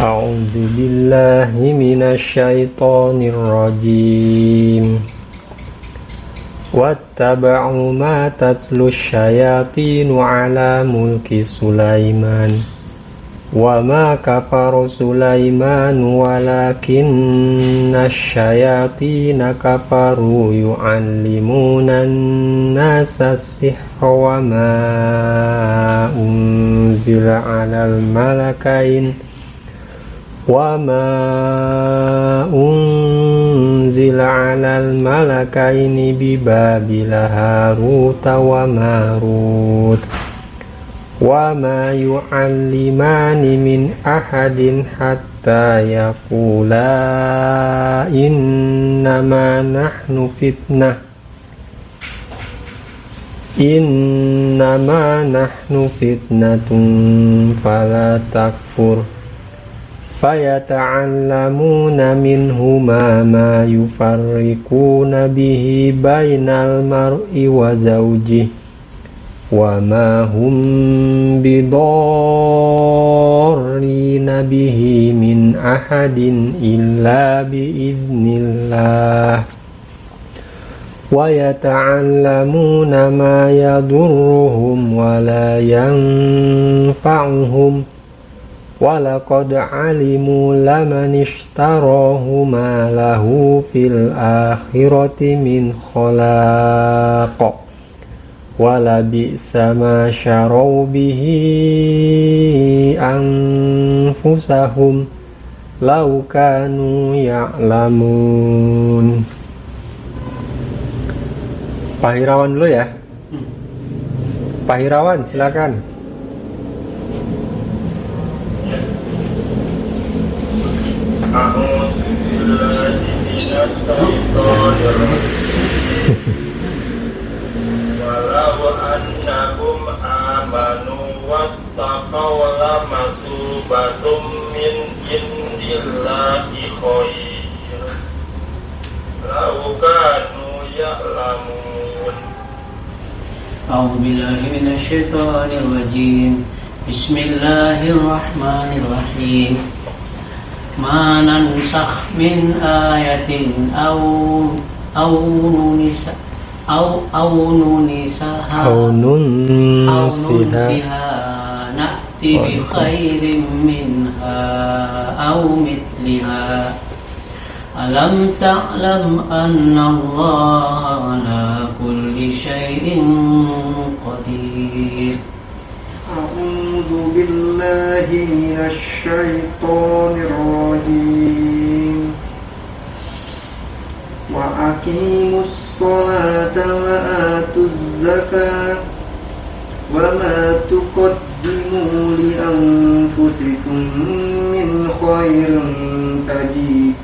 A'udzu billahi minasyaitonir rajim. Wattaba'u ma tatlu syayatinu ala mulki Sulaiman. Wa ma kafara Sulaiman walakinna syayatina kafaru yu'allimuna an-nasa as-sihra wa ma unzila 'alal malakain bibabila Haruta wa Marut wa ma yu'allimani min ahadin hatta yaqula innama nahnu fitnatun fala takfur fayata'allamuna minhuma ma yufarriquna bihi bainal mar'i wa zawjihi wa ma hum bidarrina bihi min ahadin illa biidznillah wa yata'allamuna ma yadurruhum wa la yanfa'uhum walaqad alimu laman ishtarahu ma lahu fil akhirati min khalaq wala bi'sa ma syaraw bihi anfusahum law kanu ya'lamun. Pak Hirawan dulu ya. Pak Hirawan silakan. Walau annahum amanu wattaqaw lamasubatum min indillahi khair law kanu ya'lamun. A'udzu billahi minasyaitonir rajim. Bismillahirrahmanirrahim. Ma nansakh min ayatin aw nunsiha na'ti bi khairin minha aw mithliha alam ta'lam anna Allah ala kulli syai'in qadir. A'udzu billahi minasy syaithanir rajim. Wa aqimus sholata wa atuz zakata wa ma tuqaddimu li anfusikum min khairin tajid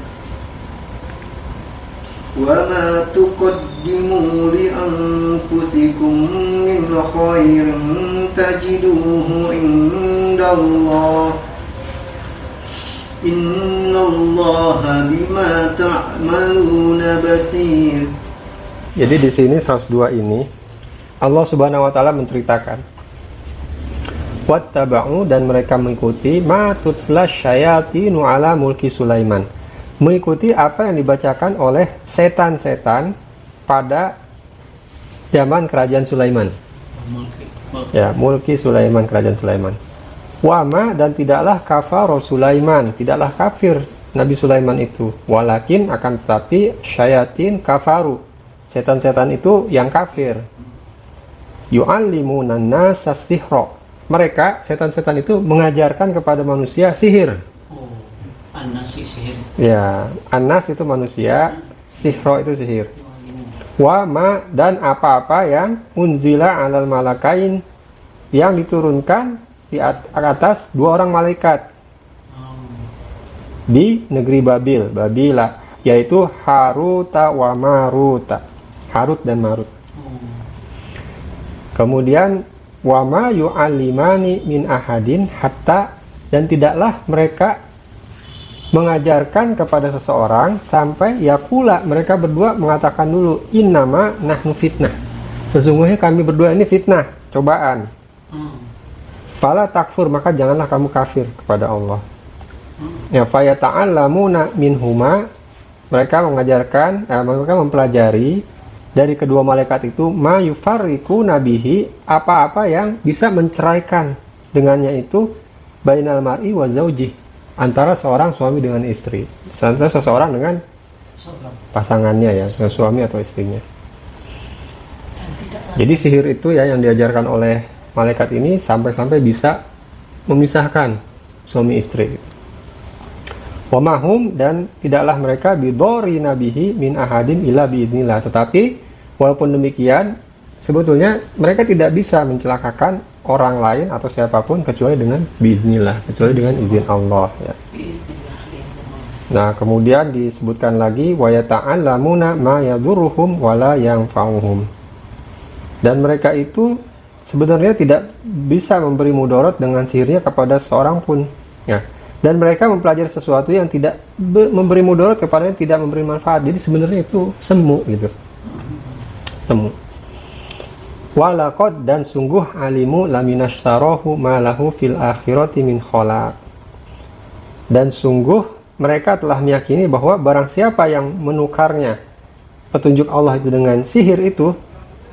wa ma tuqaddimu li anfusikum min khairin tajiduhu indallah innallaha bima ta'maluna basir. Jadi di sini 102 ini Allah Subhanahu wa taala menceritakan wattaba'u dan mereka mengikuti ma tutsla syayatinu ala mulki Sulaiman. Mengikuti apa yang dibacakan oleh setan-setan pada zaman kerajaan Sulaiman. Ya, mulki Sulaiman, kerajaan Sulaiman. Wama dan tidaklah kafar Sulaiman, tidaklah kafir Nabi Sulaiman itu. Walakin akan tetapi syayatin kafaru. Setan-setan itu yang kafir. Yu'allimuna an-nasa sihra. Mereka setan-setan itu mengajarkan kepada manusia sihir. An-nas sihir. Ya, an-nas itu manusia, sihra itu sihir. Wa ma dan apa-apa yang unzila 'alal malakain yang diturunkan di atas dua orang malaikat di negeri Babila, yaitu Haruta wa Maruta. Harut dan Marut. Kemudian wa ma yu'allimani min ahadin hatta dan tidaklah mereka mengajarkan kepada seseorang sampai yakula mereka berdua mengatakan dulu innama nahnu fitnah. Sesungguhnya kami berdua ini fitnah, cobaan. Fala takfur, maka janganlah kamu kafir kepada Allah. Ya, fayata'allamuna minhuma, mereka mempelajari dari kedua malaikat itu ma yufarriqu nabihi, apa-apa yang bisa menceraikan dengannya itu bainal mar'i wa zaujih, antara seorang suami dengan istri, antara seseorang dengan pasangannya, ya, suami atau istrinya. Jadi sihir itu ya yang diajarkan oleh malaikat ini sampai-sampai bisa memisahkan suami istri. Wa mahum, dan tidaklah mereka bidori nabihi min ahadin illa biidnillah, tetapi walaupun demikian sebetulnya mereka tidak bisa mencelakakan orang lain atau siapapun kecuali dengan biidnillah, kecuali dengan izin Allah, ya. Nah, kemudian disebutkan lagi wa yata'allamuna ma yadurruhum wala yanfa'uhum, dan mereka itu sebenarnya tidak bisa memberi mudarat dengan sihirnya kepada seorang pun, ya. Dan mereka mempelajari sesuatu yang tidak memberi mudarat kepada yang tidak memberi manfaat. Jadi sebenarnya itu semu gitu. Semu. Walaqad, dan sungguh alimu laminashtarahu ma lahu fil akhirati min khalaq. Dan sungguh mereka telah meyakini bahwa barang siapa yang menukarnya petunjuk Allah itu dengan sihir itu,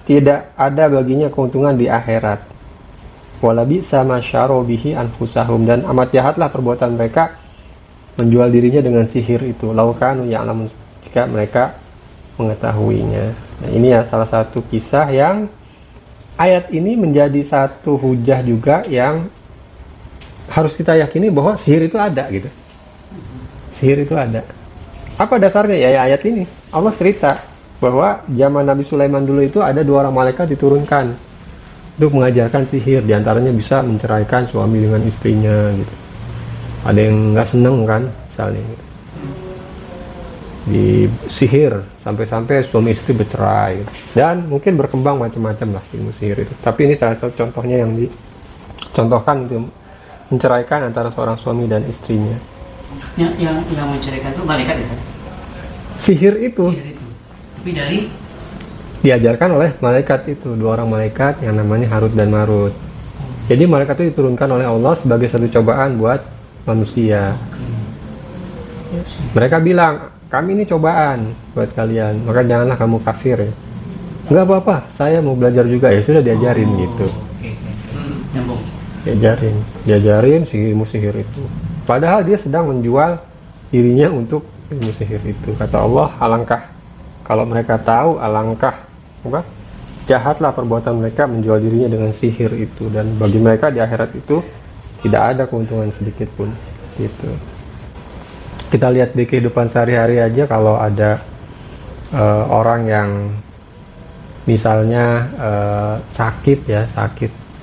tidak ada baginya keuntungan di akhirat. Walabi sama syarobihi anfusahum, dan amat jahatlah perbuatan mereka menjual dirinya dengan sihir itu. Laukanu ya'lamun, jika mereka mengetahuinya. Nah, ini ya salah satu kisah yang ayat ini menjadi satu hujah juga yang harus kita yakini bahwa sihir itu ada gitu. Sihir itu ada. Apa dasarnya? Ya ayat ini. Allah cerita bahwa zaman Nabi Sulaiman dulu itu ada 2 orang malaikat diturunkan untuk mengajarkan sihir, diantaranya bisa menceraikan suami dengan istrinya gitu. Ada yang nggak seneng kan, misalnya gitu. Di sihir sampai-sampai suami istri bercerai gitu. Dan mungkin berkembang macam-macam lah ilmu sihir itu. Tapi ini salah satu contohnya yang dicontohkan itu, menceraikan antara seorang suami dan istrinya. Yang menceraikan itu malaikat itu. Sihir itu. Tapi dari diajarkan oleh malaikat itu, 2 orang malaikat yang namanya Harut dan Marut. Jadi malaikat itu diturunkan oleh Allah sebagai satu cobaan buat manusia. Mereka bilang, kami ini cobaan buat kalian, maka janganlah kamu kafir ya. Enggak apa-apa, saya mau belajar juga, ya sudah diajarin gitu. Diajarin ilmu sihir itu. Padahal dia sedang menjual dirinya untuk ilmu sihir itu. Kata Allah, alangkah kalau mereka tahu, alangkah jahatlah perbuatan mereka menjual dirinya dengan sihir itu, dan bagi mereka di akhirat itu tidak ada keuntungan sedikit pun gitu. Kita lihat di kehidupan sehari-hari aja, kalau ada orang yang misalnya sakit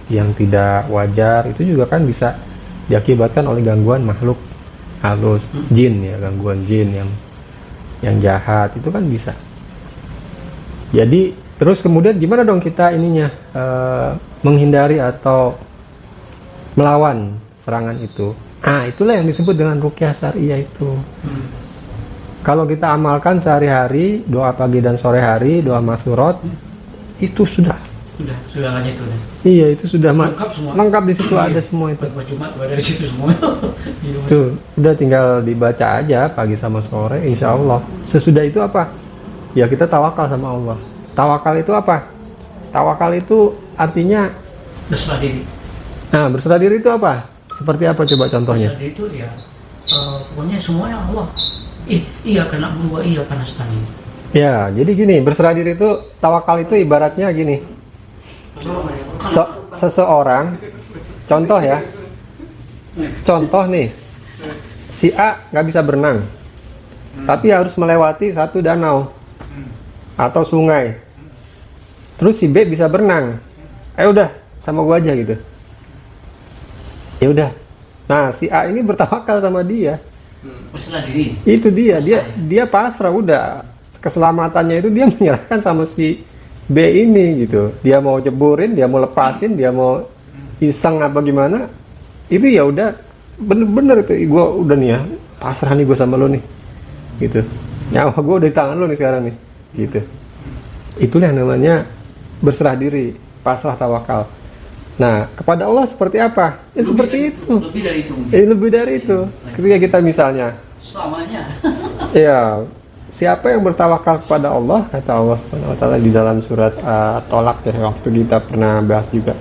yang tidak wajar, itu juga kan bisa diakibatkan oleh gangguan makhluk halus, jin ya, gangguan jin yang jahat itu kan bisa. Jadi terus kemudian gimana dong kita ininya menghindari atau melawan serangan itu? Itulah yang disebut dengan ruqyah syariah itu. Kalau kita amalkan sehari-hari, doa pagi dan sore hari, doa masyurat, itu sudah hanya itu. Iya, itu sudah lengkap di situ, ada semua itu. Jumat ada di situ semua. Tuh, udah tinggal dibaca aja pagi sama sore, insya Allah. Sesudah itu apa? Ya kita tawakal sama Allah. Tawakal itu apa? Tawakal itu artinya berserah diri. Nah, berserah diri itu apa? Seperti apa coba contohnya? Berserah diri itu ya pokoknya semuanya Allah. Iya karena berubah, iya karena stani. Ya, jadi gini, berserah diri itu, tawakal itu ibaratnya gini. Seseorang, contoh ya. Contoh nih. Si A nggak bisa berenang. Tapi harus melewati satu danau atau sungai. Terus si B bisa berenang. Udah, sama gua aja gitu. Ya udah. Nah, si A ini bertawakal sama dia. Berserah diri. Itu dia pasrah, udah. Keselamatannya itu dia menyerahkan sama si B ini gitu. Dia mau jeburin, dia mau lepasin, dia mau iseng apa gimana. Itu ya udah bener-bener itu. Gua udah nih ya, pasrah nih gua sama lo nih. Gitu. Nyawa gua udah di tangan lo nih sekarang nih. Gitu. Itulah yang namanya berserah diri, pasrah, tawakal. Nah, kepada Allah seperti apa? Ya seperti itu. Lebih dari itu. Lebih dari itu. Ketika kita misalnya, Selamanya. ya, siapa yang bertawakal kepada Allah, kata Allah Subhanahu wa taala di dalam surat Tolak ya, waktu kita pernah bahas juga.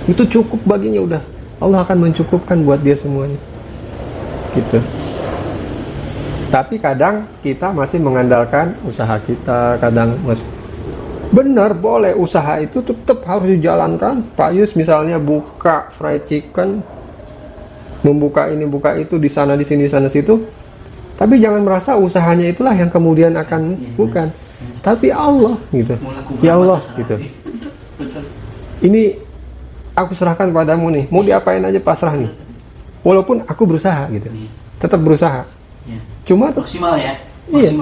Itu cukup baginya udah. Allah akan mencukupkan buat dia semuanya. Gitu. Tapi kadang kita masih mengandalkan usaha kita, kadang masih benar boleh usaha itu tetap harus dijalankan. Pak Yus misalnya buka fried chicken, membuka ini buka itu di sana di sini sana situ, tapi jangan merasa usahanya itulah yang kemudian akan bukan, tapi Allah gitu. Ya Allah gitu. Ini aku serahkan padamu nih, mau diapain aja pasrah nih. Walaupun aku berusaha gitu, tetap berusaha. Cuma tuh Maksimal ya.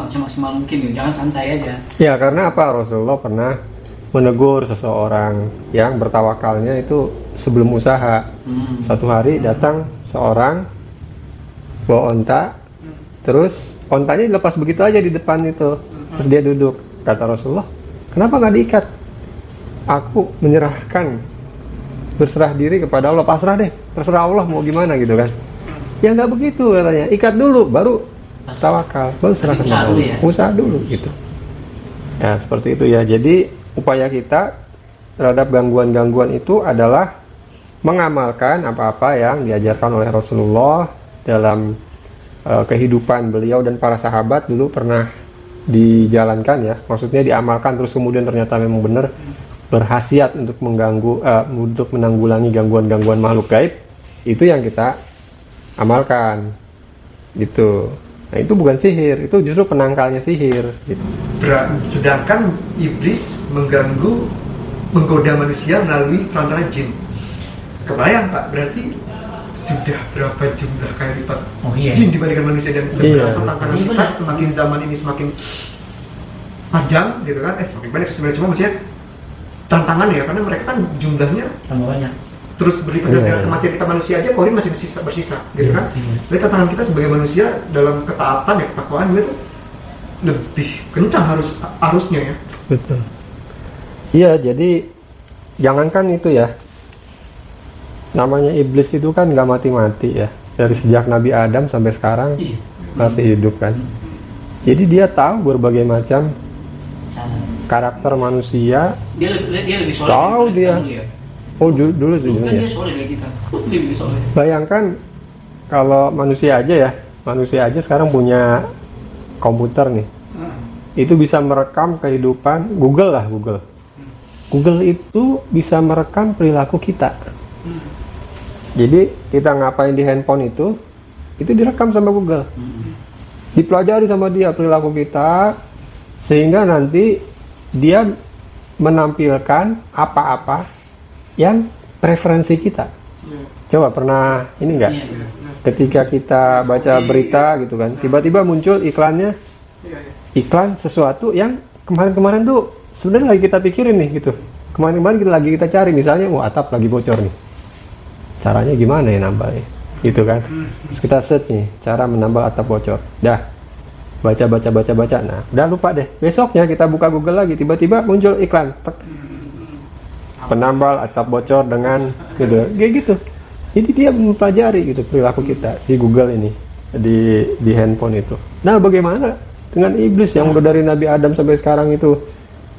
Semaksimal mungkin ya, jangan santai aja. ya, karena apa, Rasulullah pernah menegur seseorang yang bertawakalnya itu sebelum usaha. Satu hari datang seorang bawa onta, terus ontanya dilepas begitu aja di depan itu, terus dia duduk. Kata Rasulullah, kenapa nggak diikat? Aku menyerahkan, berserah diri kepada Allah, pasrah deh, terserah Allah mau gimana gitu kan. Ya nggak begitu katanya, ikat dulu baru tawakal, baru serahkan kepada Allah. Ya? Usaha dulu gitu. Ya seperti itu ya. Jadi upaya kita terhadap gangguan-gangguan itu adalah mengamalkan apa-apa yang diajarkan oleh Rasulullah dalam kehidupan beliau dan para sahabat dulu pernah dijalankan ya. Maksudnya diamalkan terus kemudian ternyata memang benar berkhasiat untuk mengganggu, untuk menanggulangi gangguan-gangguan makhluk gaib. Itu yang kita amalkan gitu. Nah itu bukan sihir, itu justru penangkalnya sihir gitu. Sedangkan iblis mengganggu, menggoda manusia melalui perantara jin. Kebayang Pak, berarti sudah berapa jumlah kali lipat jin dibandingkan manusia, dan seberapa tantangan kita semakin zaman ini semakin panjang gitu kan, semakin banyak sebenarnya, cuma maksudnya tantangan ya, karena mereka kan jumlahnya banyak. Terus berlipat dengan kematian kita manusia aja, Korin masih bersisa gitu kan. Jadi tantangan kita sebagai manusia dalam ketaatan ya, ketakwaan itu lebih kencang harusnya ya. Betul. Iya, jadi jangankan itu ya, namanya iblis itu kan nggak mati-mati ya, dari sejak Nabi Adam sampai sekarang masih hidup kan. Jadi dia tahu berbagai macam karakter manusia. Dia lebih soleh. Tahu dia. Oh dulu Kan ya. dia soleh dari kita. Lebih soleh. Bayangkan kalau manusia aja sekarang punya komputer nih, itu bisa merekam kehidupan. Google itu bisa merekam perilaku kita. Jadi kita ngapain di handphone itu direkam sama Google, dipelajari sama dia perilaku kita, sehingga nanti dia menampilkan apa-apa yang preferensi kita. Coba pernah ini enggak? Ketika kita baca berita gitu kan, tiba-tiba muncul iklannya, iklan sesuatu yang kemarin-kemarin tuh sebenarnya lagi kita pikirin nih gitu. Kemarin-kemarin kita cari, misalnya atap lagi bocor nih. Caranya gimana ya nambahnya? Gitu kan. Terus kita search nih, cara menambal atap bocor. Dah. Baca. Nah, udah lupa deh. Besoknya kita buka Google lagi, tiba-tiba muncul iklan. Penambal atap bocor dengan gitu, kayak gitu. Jadi dia mempelajari gitu perilaku kita, si Google ini di handphone itu. Nah, bagaimana dengan iblis yang udah dari Nabi Adam sampai sekarang itu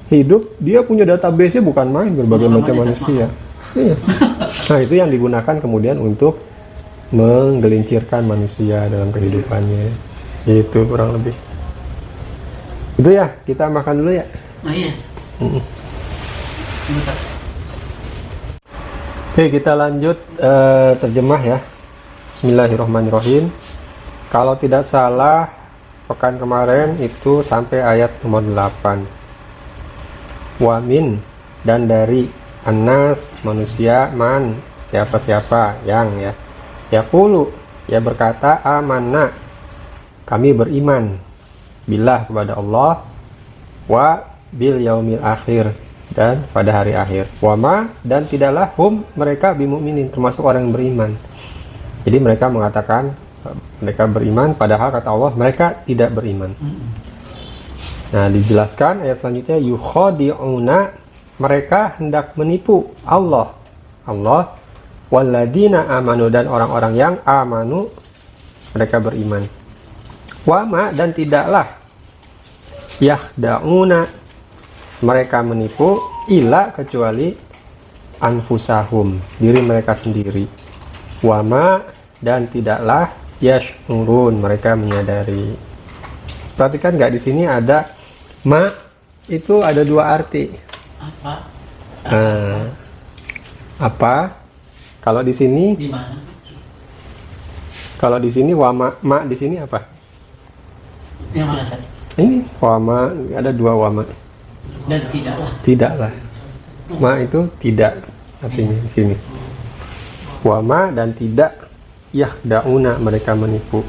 hidup, dia punya database-nya bukan main, berbagai macam manusia. Iya. Nah, itu yang digunakan kemudian untuk menggelincirkan manusia dalam kehidupannya. Itu kurang lebih. Itu ya, kita makan dulu ya. Oh iya. Oke, kita lanjut terjemah ya. Bismillahirrahmanirrahim. Kalau tidak salah, pekan kemarin itu sampai ayat nomor 8. Wamin, dan dari anas, manusia, man, siapa-siapa yang ya. Yaqulu, ya berkata, amanna, kami beriman billah kepada Allah, wa bil yaumil akhir, dan pada hari akhir. Wama, dan tidaklah hum, mereka bimu'minin, termasuk orang yang beriman. Jadi mereka mengatakan mereka beriman, padahal kata Allah mereka tidak beriman. Nah, dijelaskan ayat selanjutnya, yukhadi'una, mereka hendak menipu Allah. Allah, walladzina amanu, dan orang-orang yang amanu, mereka beriman. Wama, dan tidaklah yakhda'una, mereka menipu, illa, kecuali anfusahum, diri mereka sendiri. Wama, dan tidaklah yash'urun, mereka menyadari. Perhatikan nggak, di sini ada ma, itu ada dua arti. Apa? Apa? Kalau di sini, Di mana? kalau di sini wama, ma di sini apa? Yang mana tadi? Ini wama, ada dua wama. Dan tidaklah. Tidaklah. Ma itu tidak, artinya di sini. Wama, dan tidak yakhda'una, mereka menipu.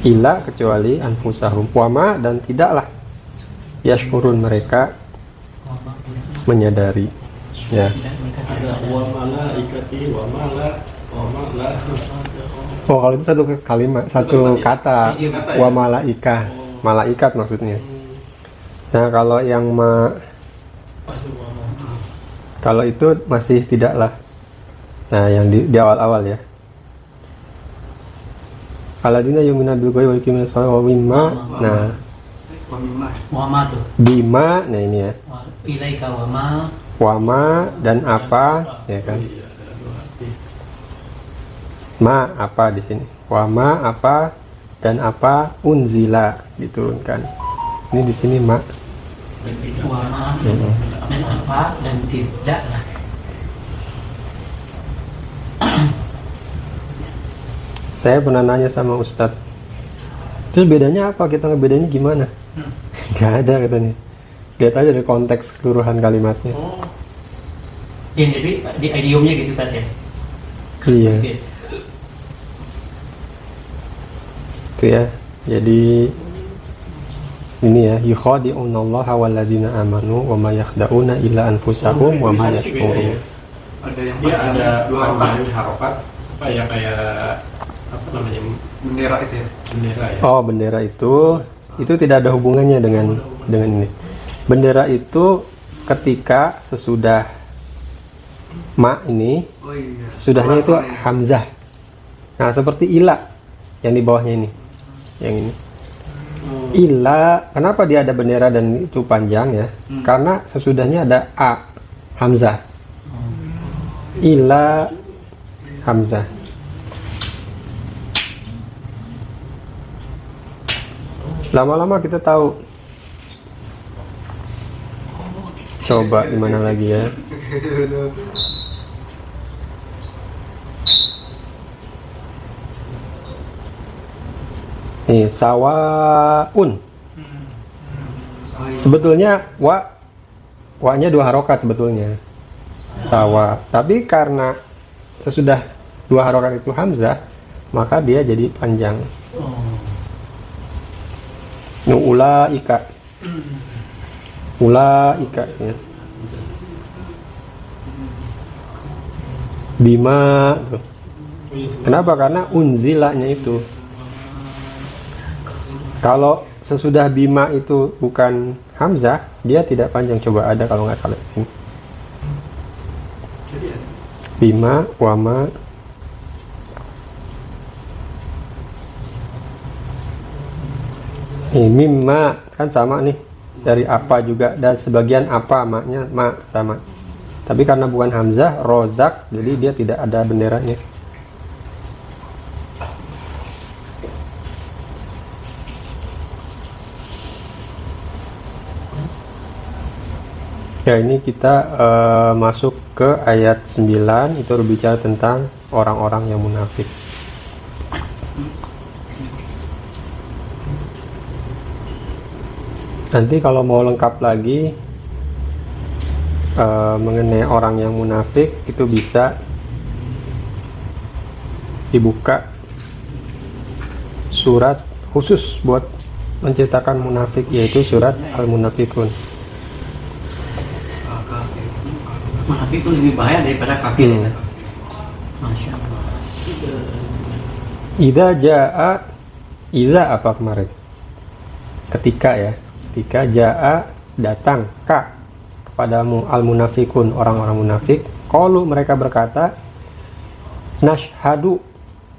Illa, kecuali anfusahum. Wama, dan tidaklah yashkurun, mereka menyadari. Ya. Tidak, mereka tidak Ada sadar. wa malaikati wa mala Oh, kalau itu satu kalimat, satu kata. Wa malaika, malaikat maksudnya. Nah, kalau yang kalau itu masih tidaklah. Nah, yang di awal-awal ya. Alladzina yu'minuna bil ghaibi wa yuqimuna sholata wa mimma. Nah, Wama tuh. bima, nah ini ya. Ilaika wama. Wama, dan apa, ya kan? Ma, apa di sini? Wama, apa, dan apa, unzila, diturunkan. Ini di sini ma. Wama. Dan apa, dan tidaklah. Saya pernah nanya sama Ustadz, terus bedanya apa? Kita ngebedanya gimana? Gak ada katanya. Lihat aja dari konteks keseluruhan kalimatnya. Oh. Ya, jadi di idiomnya gitu kan ya. Iya, Oke. itu ya. Jadi ini ya, yukhadi'unallaha walladzina amanu wa ma yakhda'una illa anfusahum wa ma yashkurun. Ada yang Dia ada dua harokat, harokat apa ya, kayak apa namanya, bendera itu ya. bendera ya. Oh, bendera itu tidak ada hubungannya dengan ini. Bendera itu ketika sesudah ma ini, Oh iya. sesudahnya itu hamzah. Nah, seperti ila yang di bawahnya ini. Yang ini. Ila, kenapa dia ada bendera dan itu panjang ya? Karena sesudahnya ada a, hamzah. Ila, hamzah. Lama-lama kita tahu. Coba gimana lagi ya? Nih, sawaun. Sebetulnya wa-nya dua harokat sebetulnya. Sawa. Tapi karena sesudah dua harokat itu hamzah, maka dia jadi panjang. Ulaika. Ulaika ya. Bima tuh. Kenapa? Karena unzilanya itu. Kalau sesudah bima itu bukan hamzah, dia tidak panjang. Coba ada kalau nggak salah di sini. Bima, wama. Nih, mimma kan sama nih, dari apa juga, dan sebagian apa maknya ma sama. Tapi karena bukan hamzah, rozak, jadi dia tidak ada benderanya. Ya, ini kita masuk ke ayat 9, itu berbicara tentang orang-orang yang munafik. Nanti kalau mau lengkap lagi mengenai orang yang munafik, itu bisa dibuka surat khusus buat menceritakan munafik, yaitu surat Al-Munafikun. Munafik itu lebih bahaya daripada kafir. Ya. Masya Allah. Idza apa kemarin? Ketika ya. Ketika jaa datang kepadamu al-munafikun, orang-orang munafik, Qalu, mereka berkata, nashhadu,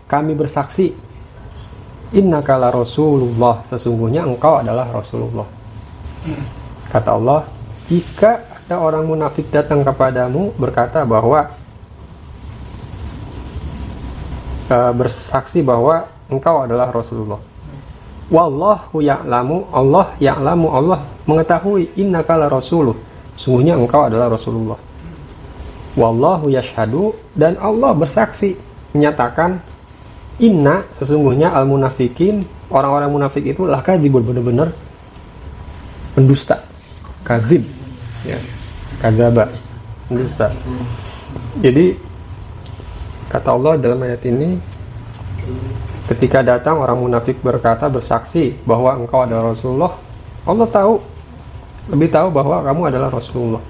kami bersaksi, innaka la rasulullah, sesungguhnya engkau adalah Rasulullah. Kata Allah, jika ada orang munafik datang kepadamu berkata bahwa bersaksi bahwa engkau adalah Rasulullah, wallahu ya'lamu, Allah ya'lamu, Allah mengetahui, innaka la rasuluh, sungguhnya engkau adalah Rasulullah. Wallahu yashhadu, dan Allah bersaksi, menyatakan, inna, sesungguhnya al-munafikin, orang-orang munafik itu lah kadzibun, benar-benar pendusta, kadzib, ya, kadzaba, pendusta. Jadi kata Allah dalam ayat ini, ketika datang orang munafik berkata, bersaksi bahwa engkau adalah Rasulullah, Allah tahu, lebih tahu bahwa kamu adalah Rasulullah.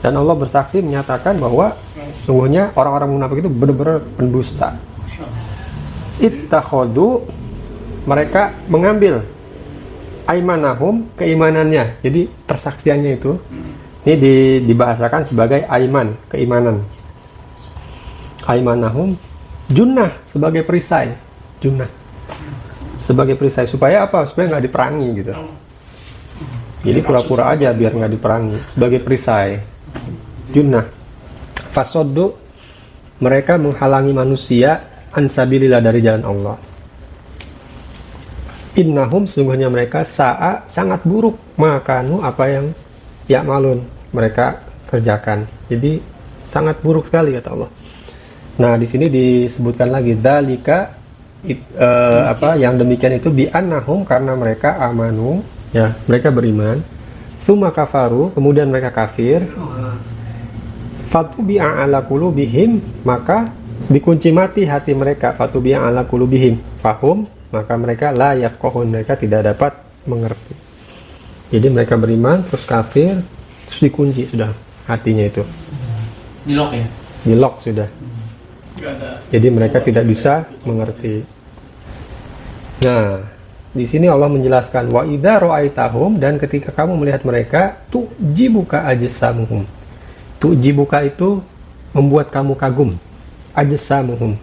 Dan Allah bersaksi menyatakan bahwa sungguhnya orang-orang munafik itu benar-benar pendusta. Ittakhadhu, mereka mengambil, aimanahum, keimanannya. Jadi persaksiannya itu ini dibahasakan sebagai aiman, keimanan. Aimanahum junnah, sebagai perisai. Junnah sebagai perisai, supaya apa? Supaya nggak diperangi gitu. Jadi pura-pura aja biar nggak diperangi, sebagai perisai. Junnah. Fasoddu, mereka menghalangi manusia ansabilillah, dari jalan Allah. Innahum, sungguhnya mereka sa'a, sangat buruk, makanu, apa yang ya'malun, mereka kerjakan. Jadi sangat buruk sekali, kata Allah. Nah, di sini disebutkan lagi dzalika, yang demikian itu bi annahum, karena mereka amanu, ya, mereka beriman, tsumma kafaru, kemudian mereka kafir, fatubi'a ala qulubihim, maka dikunci mati hati mereka, fatubi'a ala qulubihim, fahum, maka mereka la yafqahun, mereka tidak dapat mengerti. Jadi mereka beriman terus kafir, terus dikunci sudah hatinya itu, Di lock ya? di lock sudah. Jadi mereka tidak bisa mengerti. Nah, di sini Allah menjelaskan, wa idza ra'aitahum, dan ketika kamu melihat mereka, tu'jibuka ajsamuhum. Tu'jibuka itu membuat kamu kagum. Ajsamuhum,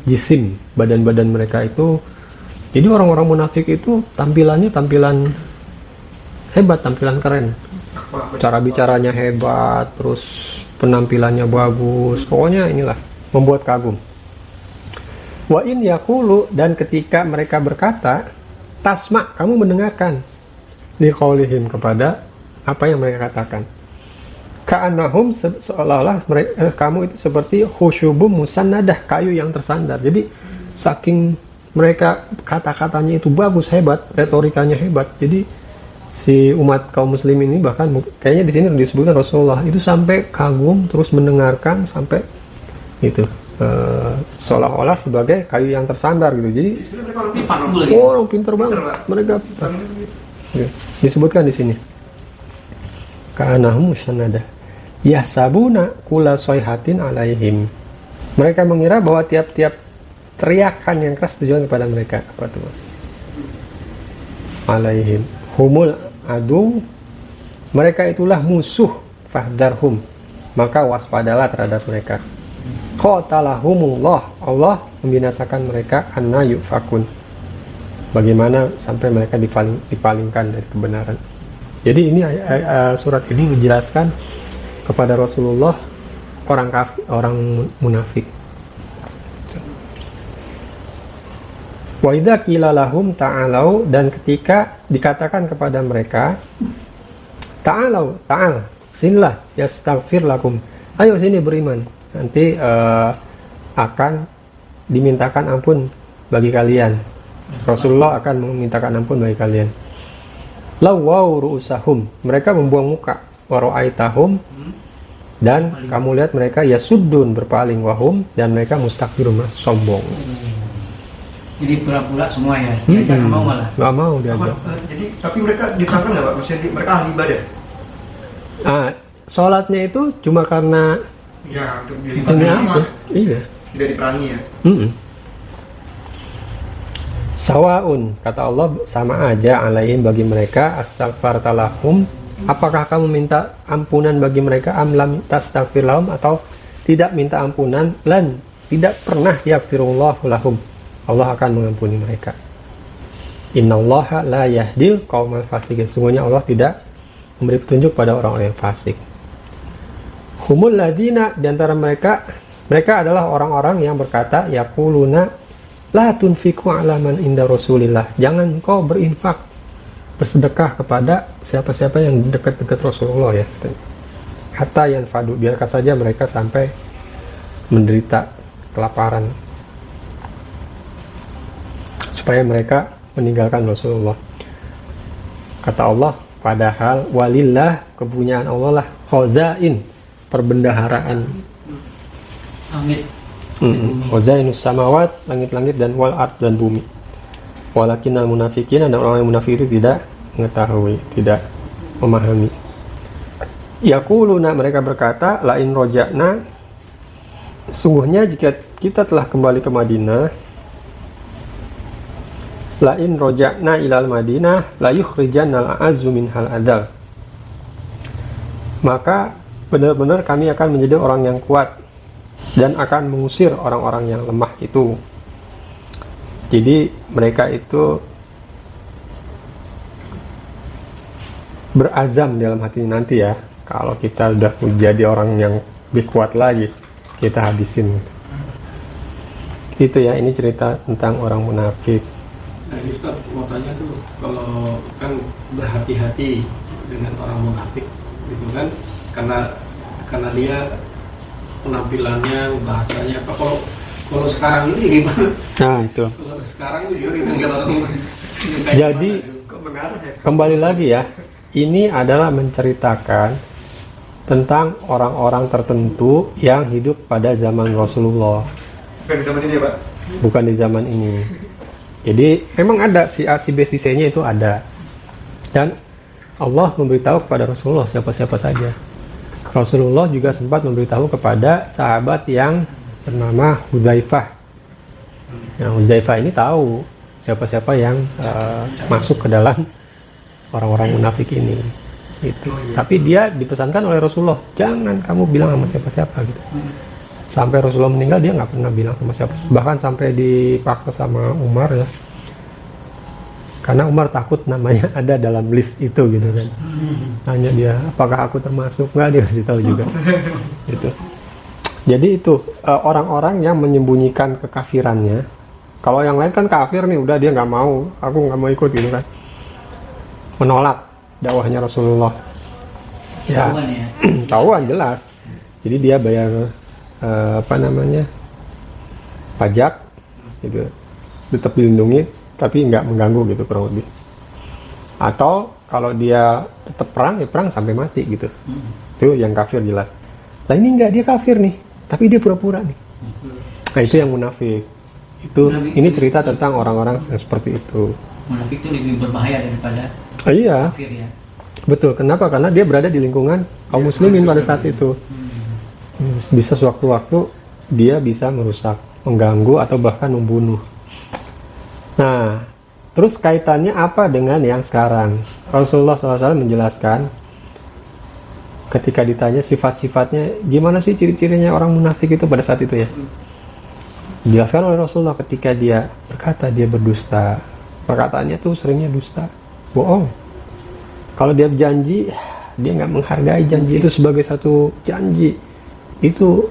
jisim, badan-badan mereka itu. Jadi orang-orang munafik itu tampilannya tampilan hebat, tampilan keren. Cara bicaranya hebat, terus penampilannya bagus. Pokoknya inilah, membuat kagum. Wa in yaqulu, dan ketika mereka berkata, tasma, kamu mendengarkan, liqaulihim, kepada apa yang mereka katakan. Ka'annahum, seolah-olah kamu itu seperti khusyubum musannadah, kayu yang tersandar. Jadi saking mereka kata-katanya itu bagus, hebat, retorikanya hebat. Jadi si umat kaum muslim ini, bahkan kayaknya di sini disebutkan Rasulullah itu sampai kagum, terus mendengarkan, sampai itu seolah-olah sebagai kayu yang tersandar gitu. Jadi orang pintar banget, mereka pintar. Ya, disebutkan di sini. Ka'annahum musannadah yahsabuna kulla sayhatin alaihim. Mereka mengira bahwa tiap-tiap teriakan yang keras tujuan kepada mereka. Apa itu maksudnya? Alaihim humul adu, mereka itulah musuh, fahdharhum, maka waspadalah terhadap mereka. Qatalahumullah, Allah membinasakan mereka, anna yufakun, bagaimana sampai mereka dipalingkan dari kebenaran. Jadi ini surat ini menjelaskan kepada Rasulullah orang kafir, orang munafik. Wa idza qila lahum ta'alau, dan ketika dikatakan kepada mereka, ta'alau, ta'al, sinilah, yastaghfir lakum, ayo sini beriman, nanti akan dimintakan ampun bagi kalian. Rasulullah akan memintakan ampun bagi kalian. Lawau ru'usahum, mereka membuang muka, wa ra'aitahum, dan kamu lihat mereka yasuddun, berpaling, wahum, dan mereka mustakbirun, sombong. Jadi pura-pura semua ya, diajak nggak mau malah. Nggak mau diajak. Jadi tapi mereka diterangkan nggak Pak? Maksudnya mereka ahli ibadah? Sholatnya itu cuma karena Ya, untuk diri ini aja. Iya. tidak diperangi ya. Sawaun, kata Allah, sama aja alaihim, bagi mereka, astaghfartalahum, apakah kamu minta ampunan bagi mereka, am lam tastaghfir lahum, atau tidak minta ampunan, lan tidak pernah yaghfirullahu lahum, Allah akan mengampuni mereka. Innallaha la yahdil qaumal fasiqin, sungguhnya Allah tidak memberi petunjuk pada orang-orang yang fasik. Humul ladina, di antara mereka adalah orang-orang yang berkata, yaquluna la tunfiqu ala man inda Rasulillah, jangan kau berinfak, bersedekah kepada siapa-siapa yang dekat-dekat Rasulullah ya. Hatta yanfadu, biarkan saja mereka sampai menderita kelaparan, supaya mereka meninggalkan Rasulullah. Kata Allah, padahal walillah, kepunyaan Allah lah, khazain, perbendaharaan, Langit. khazainus samawat, langit-langit, dan wal ard, dan bumi. Walakinnal munafiqin, dan orang yang munafik itu tidak mengetahui, tidak memahami. Yaquluna, mereka berkata, la in roja'na, sungguhnya jika kita telah kembali ke Madinah, la in roja'na ilal Madinah la yukhrijannal a'azzu minhal adal, maka benar-benar kami akan menjadi orang yang kuat dan akan mengusir orang-orang yang lemah itu. Jadi mereka itu berazam dalam hatinya, nanti ya, kalau kita udah menjadi orang yang lebih kuat lagi, kita habisin. Itu ya, ini cerita tentang orang munafik. Nah, Ustaz mau tanya tuh, kalau kan berhati-hati dengan orang munafik gitu kan, karena dia penampilannya, bahasanya apa, kalau sekarang ini gimana? Nah itu. Kalau sekarang itu juga orang Jadi kembali lagi ya, ini adalah menceritakan tentang orang-orang tertentu yang hidup pada zaman Rasulullah. Bukan di zaman ini ya Pak? Bukan di zaman ini. Jadi memang ada si A, si B, si C-nya itu ada. Dan Allah memberitahu kepada Rasulullah siapa-siapa saja. Rasulullah juga sempat memberitahu kepada sahabat yang bernama Hudzaifah. Nah, Hudzaifah ini tahu siapa-siapa yang masuk ke dalam orang-orang munafik ini. Gitu. Tapi dia dipesankan oleh Rasulullah, jangan kamu bilang sama siapa-siapa gitu. Sampai Rasulullah meninggal dia nggak pernah bilang sama siapa. Bahkan sampai dipaksa sama Umar ya. Karena Umar takut namanya ada dalam list itu gitu kan. Tanya dia, apakah aku termasuk? Nggak, dia kasih tahu juga. Gitu. Jadi itu orang-orang yang menyembunyikan kekafirannya. Kalau yang lain kan kafir nih, udah dia nggak mau, aku nggak mau ikut gitu kan. Menolak dakwahnya Rasulullah. Ya, tahuan jelas. Jadi dia bayar pajak, gitu, tetap dilindungi, tapi nggak mengganggu gitu kurang lebih. Atau kalau dia tetap perang, ya perang sampai mati gitu. Itu yang kafir jelas. Nah ini nggak, dia kafir nih, tapi dia pura-pura nih. Nah itu yang munafik. Itu ini cerita tentang orang-orang yang seperti itu. Munafik itu lebih berbahaya daripada Iya. kafir ya. Betul. Kenapa? Karena dia berada di lingkungan kaum muslimin pada saat itu. Bisa sewaktu-waktu dia bisa merusak, mengganggu, atau bahkan membunuh. Nah, terus kaitannya apa dengan yang sekarang? Rasulullah SAW menjelaskan ketika ditanya sifat-sifatnya, gimana sih ciri-cirinya orang munafik itu pada saat itu ya? Dijelaskan oleh Rasulullah ketika dia berkata dia berdusta. Perkataannya tuh seringnya dusta, bohong. Kalau dia berjanji, dia nggak menghargai janji itu sebagai satu janji. Itu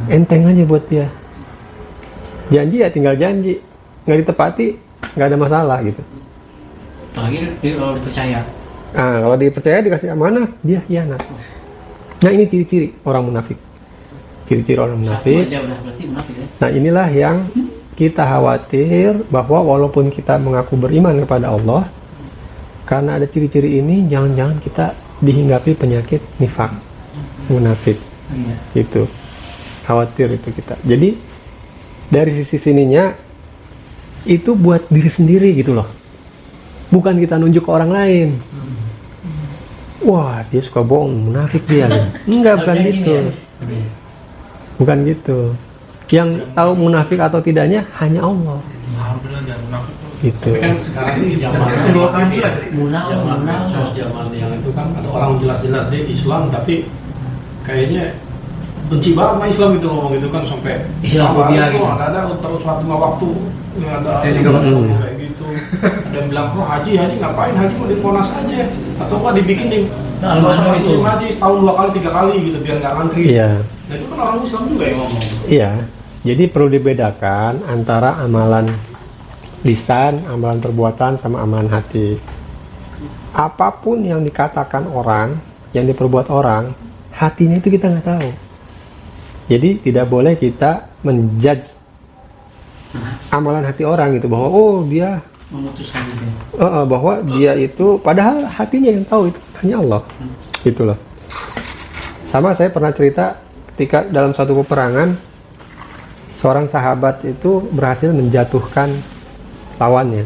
enteng aja buat dia. Janji ya tinggal janji, nggak ditepati nggak ada masalah gitu. Apalagi kalau dipercaya. Nah, kalau dipercaya dikasih amanah, dia khianat. Nah ini ciri-ciri orang munafik. Ciri-ciri orang munafik. Satu aja udah berarti munafik ya. Nah inilah yang kita khawatir, bahwa walaupun kita mengaku beriman kepada Allah, karena ada ciri-ciri ini, jangan-jangan kita dihinggapi penyakit nifak, munafik. Iya. Itu khawatir itu kita. Jadi dari sisi sininya itu buat diri sendiri gitu loh, bukan kita nunjuk ke orang lain. Wah dia suka bohong, munafik dia gitu. Enggak, bukan gitu. Bukan gitu. Yang tahu munafik atau tidaknya hanya Allah. Gitu. Tapi kan sekarang ini zaman zaman yang itu kan ada orang jelas-jelas dia Islam tapi kayaknya benci banget sama Islam gitu ngomong gitu kan sampai Islamophobia itu gitu. ada terus sholat 5 waktu ya ada juga ngomong kayak gitu. Ada yang bilang haji ngapain, haji mau di Monas aja atau enggak dibikin di Nah, sama itu. haji setahun 2 kali 3 kali gitu biar nggak ngantri. Iya. Nah itu kan orang Islam juga yang ngomong. Iya. Jadi perlu dibedakan antara amalan lisan, amalan perbuatan sama amalan hati. Apapun yang dikatakan orang, yang diperbuat orang, hatinya itu kita nggak tahu. Jadi tidak boleh kita menjudge amalan hati orang gitu, bahwa oh dia Memutuskan gitu. bahwa dia itu, padahal hatinya yang tahu, itu hanya Allah. Gitu loh. Sama saya pernah cerita ketika dalam satu peperangan seorang sahabat itu berhasil menjatuhkan lawannya.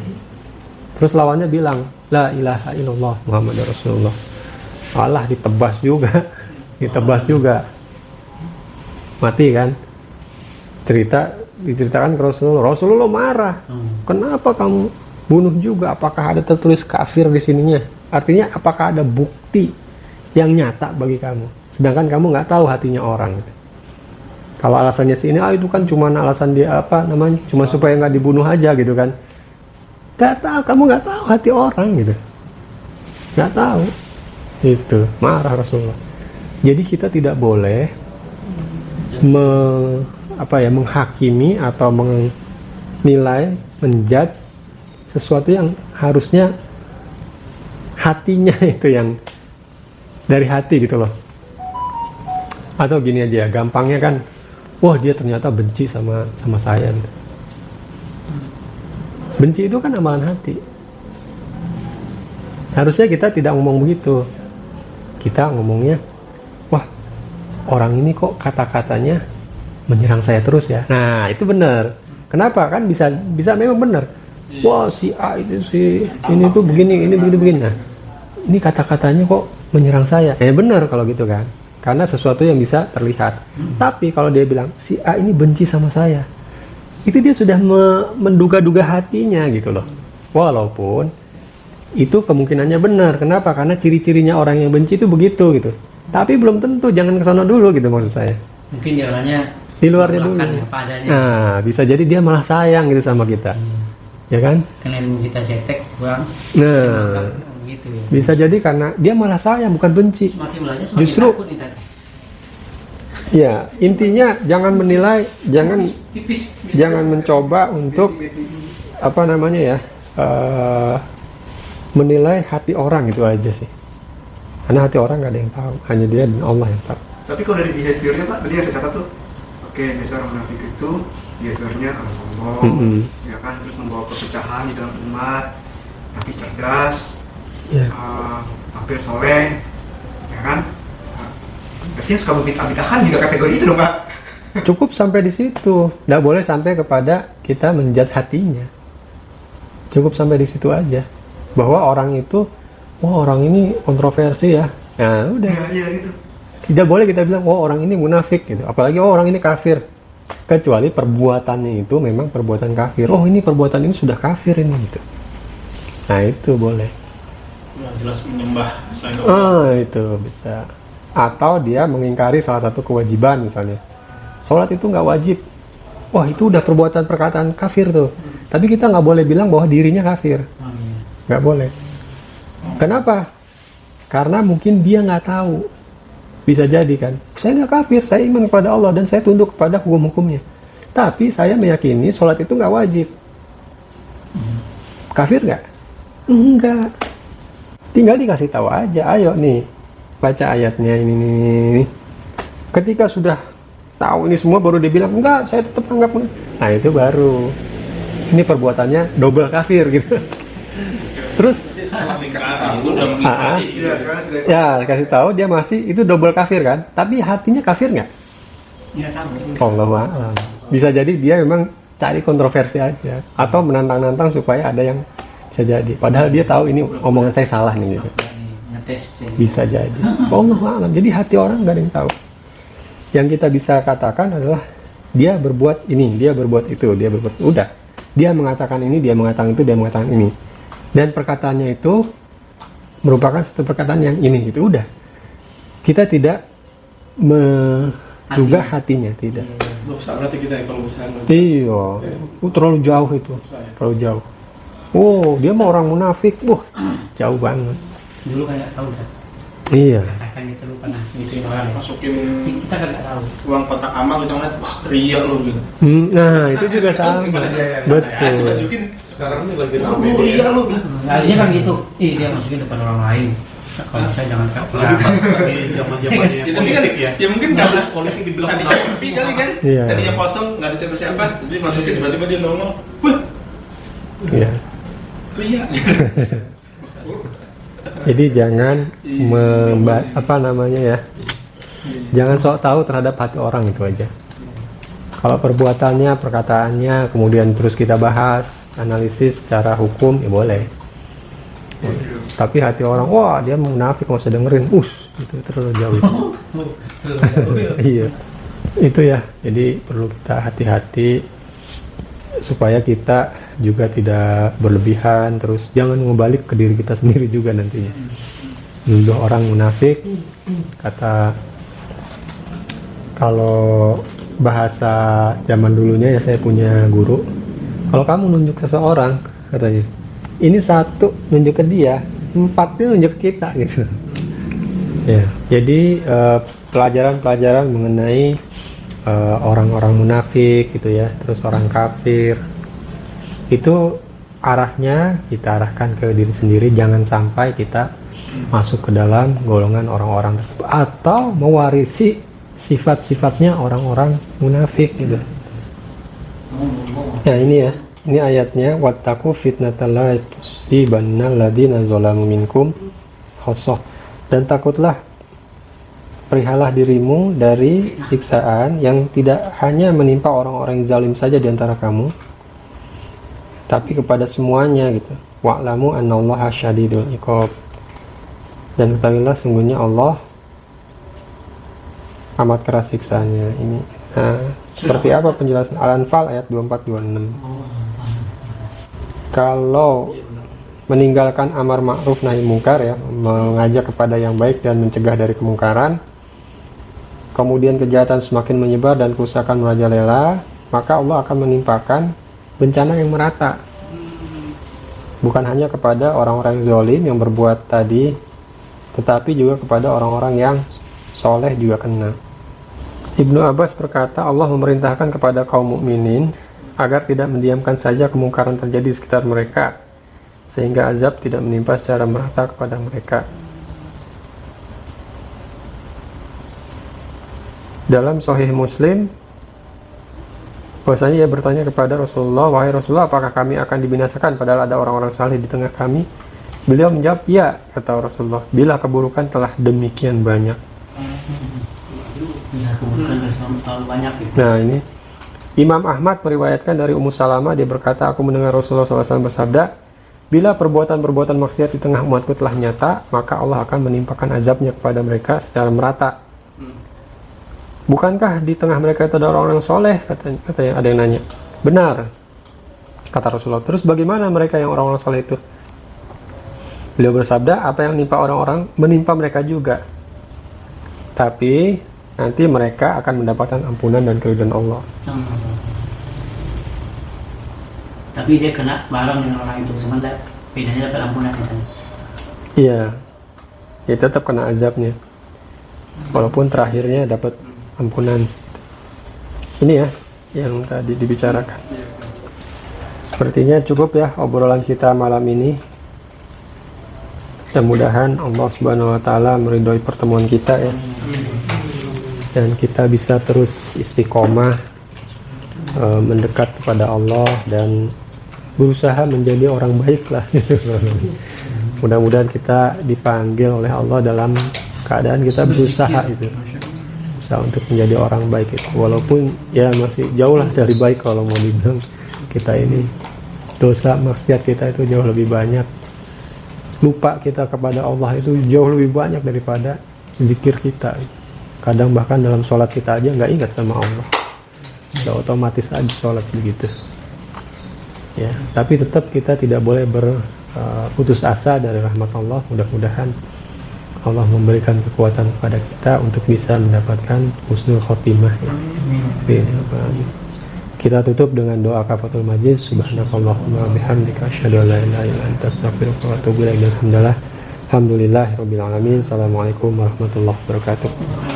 Terus lawannya bilang, la ilaha illallah Muhammadur Rasulullah. Allah ditebas juga. Ditebas juga. Mati kan? Diceritakan ke Rasulullah. Rasulullah marah. Kenapa kamu bunuh juga? Apakah ada tertulis kafir di sininya? Artinya apakah ada bukti yang nyata bagi kamu? Sedangkan kamu nggak tahu hatinya orang. Kalau alasannya sih ini, itu kan cuma alasan dia cuma supaya nggak dibunuh aja gitu kan? Nggak tahu, kamu nggak tahu hati orang gitu. Nggak tahu. Itu marah Rasulullah. Jadi kita tidak boleh menghakimi atau menilai, menjudge sesuatu yang harusnya hatinya itu yang dari hati gitu loh. Atau gini aja, gampangnya kan, wah dia ternyata benci sama saya gitu. Benci itu kan amalan hati. Harusnya kita tidak ngomong begitu. Kita ngomongnya, wah orang ini kok kata-katanya menyerang saya terus ya. Nah itu benar. Kenapa? Kan bisa memang benar. Wah si A itu ini tuh begini, ini begini. Nah ini kata-katanya kok menyerang saya. Benar kalau gitu kan. Karena sesuatu yang bisa terlihat. Tapi kalau dia bilang si A ini benci sama saya, itu dia sudah menduga-duga hatinya gitu loh. Walaupun itu kemungkinannya benar. Kenapa? Karena ciri-cirinya orang yang benci itu begitu gitu. Tapi belum tentu, jangan ke sana dulu gitu maksud saya. Mungkin dia orangnya Di luarnya dulu. apa adanya. Nah, bisa jadi dia malah sayang gitu sama kita. Ya kan? Karena ilmu kita cetek kurang. Nah, Gitu ya. bisa jadi karena dia malah sayang bukan benci. Semakin belajar semakin Justru- takut nih tadi. Ya, intinya jangan menilai, Tipis. jangan mencoba untuk menilai hati orang itu aja sih. Karena hati orang nggak ada yang tahu, hanya dia dan Allah yang tahu. Tapi kalau dari behaviornya Pak, tadi yang saya catat tuh, oke, biasa orang munafik itu behaviornya sombong, ya kan, terus membawa perpecahan di dalam umat, tapi cerdas, Ya. tampil soleh, ya kan. Berarti yang suka bid'ah-bid'ahan juga kategori itu dong Pak. Cukup sampai di situ, nggak boleh sampai kepada kita menjudge hatinya. Cukup sampai di situ aja, bahwa orang itu, wah orang ini kontroversi ya. Nah udah. Iya gitu. Tidak boleh kita bilang, oh orang ini munafik gitu. Apalagi, oh orang ini kafir. Kecuali perbuatannya itu memang perbuatan kafir. Oh ini perbuatan ini sudah kafir ini gitu. Nah itu boleh. Jelas menyembah selain Allah. Itu bisa. Atau dia mengingkari salah satu kewajiban misalnya. Sholat itu nggak wajib. Wah itu udah perkataan kafir tuh. Tapi kita nggak boleh bilang bahwa dirinya kafir. Nggak boleh. Kenapa? Karena mungkin dia nggak tahu. Bisa jadi kan, saya nggak kafir, saya iman kepada Allah dan saya tunduk kepada hukum-hukumnya. Tapi saya meyakini sholat itu nggak wajib. Kafir nggak? Enggak. Tinggal dikasih tahu aja, ayo nih baca ayatnya ini. Ketika sudah tahu ini semua baru dia bilang enggak, saya tetap anggap. Nah itu baru. Ini perbuatannya double kafir gitu. Terus Iya, sekarang sudah. ya kasih tahu dia masih itu double kafir kan, tapi hatinya kafir nggak? Nggak tahu. Allahu a'lam. Bisa jadi dia memang cari kontroversi aja atau menantang-nantang supaya ada yang bisa jadi. Padahal dia tahu ini omongan saya salah nih gitu. Ngetes Bisa jadi. Allahu a'lam. Jadi hati orang nggak ada yang tahu. Yang kita bisa katakan adalah dia berbuat ini, dia berbuat itu, dia berbuat udah. Dia mengatakan ini, dia mengatakan itu, dia mengatakan ini. Dan perkataannya itu merupakan satu perkataan yang ini gitu udah. Kita tidak juga hatinya tidak. Dosa berarti kita ya kalau misalnya. Iya, terlalu jauh itu, terlalu jauh. Oh, dia mah orang munafik, jauh banget. Dulu kayak tahu kan? Iya. Katakan gitu lu pernah gituin orang. Masukin Kita kan nggak tahu. uang kotak amal kita ngeliat, wah ria lu gitu. Nah, itu juga sama. Betul. Masukin sekarang ini lagi rame. Oh iya lu. Artinya kan gitu. Dia masukin depan orang lain. Kalau saya jangan Lagi pas lagi zaman-zamannya politik ya. Ya mungkin karena politik dibilang tadinya sepi kali kan, Iya. tadinya kosong nggak ada siapa-siapa, jadi masukin tiba-tiba dia nongol, wah Iya. ria. Jadi jangan jangan sok tahu terhadap hati orang itu aja. Kalau perbuatannya, perkataannya, kemudian terus kita bahas, analisis secara hukum, ya boleh. Tapi hati orang, wah dia munafik, nggak usah dengerin, itu terlalu jauh. Iya, itu ya. Jadi perlu kita hati-hati supaya kita juga tidak berlebihan, terus jangan ngebalik ke diri kita sendiri juga nantinya. Nuduh orang munafik, kata kalau bahasa zaman dulunya ya, saya punya guru, kalau kamu nunjuk seseorang, katanya, ini satu nunjuk ke dia, 4 dia nunjuk ke kita gitu. Ya, jadi pelajaran-pelajaran mengenai orang-orang munafik gitu ya, terus orang kafir, itu arahnya kita arahkan ke diri sendiri, jangan sampai kita masuk ke dalam golongan orang-orang tersebut atau mewarisi sifat-sifatnya orang-orang munafik gitu. Nah ini ya, ini ayatnya, wattaqu fitnatan la tusibanna alladziina zalamu minkum khassah, dan takutlah, perihalah dirimu dari siksaan yang tidak hanya menimpa orang-orang yang zalim saja di antara kamu, tapi kepada semuanya gitu. Wa'lamu annallaha syadidul iqab, dan ketahuilah sungguhnya Allah amat keras siksaannya. Ini seperti apa penjelasan Al-Anfal ayat 24-26. Kalau meninggalkan amar ma'ruf nahi mungkar ya, mengajak kepada yang baik dan mencegah dari kemungkaran, kemudian kejahatan semakin menyebar dan kerusakan merajalela, maka Allah akan menimpakan bencana yang merata, bukan hanya kepada orang-orang zalim yang berbuat tadi, tetapi juga kepada orang-orang yang soleh juga kena. Ibnu Abbas berkata, Allah memerintahkan kepada kaum mukminin agar tidak mendiamkan saja kemungkaran terjadi di sekitar mereka, sehingga azab tidak menimpa secara merata kepada mereka. Dalam Sahih Muslim, bahwasanya ia bertanya kepada Rasulullah, wahai Rasulullah, apakah kami akan dibinasakan padahal ada orang-orang saleh di tengah kami? Beliau menjawab, ya, kata Rasulullah, bila keburukan telah demikian banyak. Nah ini Imam Ahmad meriwayatkan dari Ummu Salamah, dia berkata, aku mendengar Rasulullah SAW bersabda, bila perbuatan-perbuatan maksiat di tengah umatku telah nyata, maka Allah akan menimpakan azabnya kepada mereka secara merata. Bukankah di tengah mereka itu ada orang-orang soleh? Katanya ada yang nanya. Benar, kata Rasulullah. Terus bagaimana mereka yang orang-orang soleh itu? Beliau bersabda, apa yang menimpa orang-orang menimpa mereka juga, tapi nanti mereka akan mendapatkan ampunan dan keridhaan Allah. Tapi dia kena bareng dengan orang itu, sementara bedanya dapat ampunan katanya. Iya, dia tetap kena azabnya, walaupun terakhirnya dapat ampunan. Ini ya yang tadi dibicarakan. Sepertinya cukup ya obrolan kita malam ini. Mudah-mudahan Allah Subhanahu wa taala meridhoi pertemuan kita ya. Dan kita bisa terus istiqomah mendekat kepada Allah dan berusaha menjadi orang baik lah. Mudah-mudahan kita dipanggil oleh Allah dalam keadaan kita berusaha itu, berusaha untuk menjadi orang baik itu. Walaupun ya masih jauh lah dari baik, kalau mau dibilang kita ini dosa maksiat kita itu jauh lebih banyak, lupa kita kepada Allah itu jauh lebih banyak daripada zikir kita. Kadang bahkan dalam sholat kita aja nggak ingat sama Allah, udah otomatis aja sholat begitu ya. Tapi tetap kita tidak boleh berputus asa dari rahmat Allah. Mudah-mudahan Allah memberikan kekuatan kepada kita untuk bisa mendapatkan husnul khotimah ya. Amin. Kita tutup dengan doa kafatul majlis. Subhanakallahumma bihamdika asyhadu an la ilaha illa anta astaghfiruka wa atubu ilaik. Alhamdulillahirabbil alamin. Assalamualaikum warahmatullahi wabarakatuh.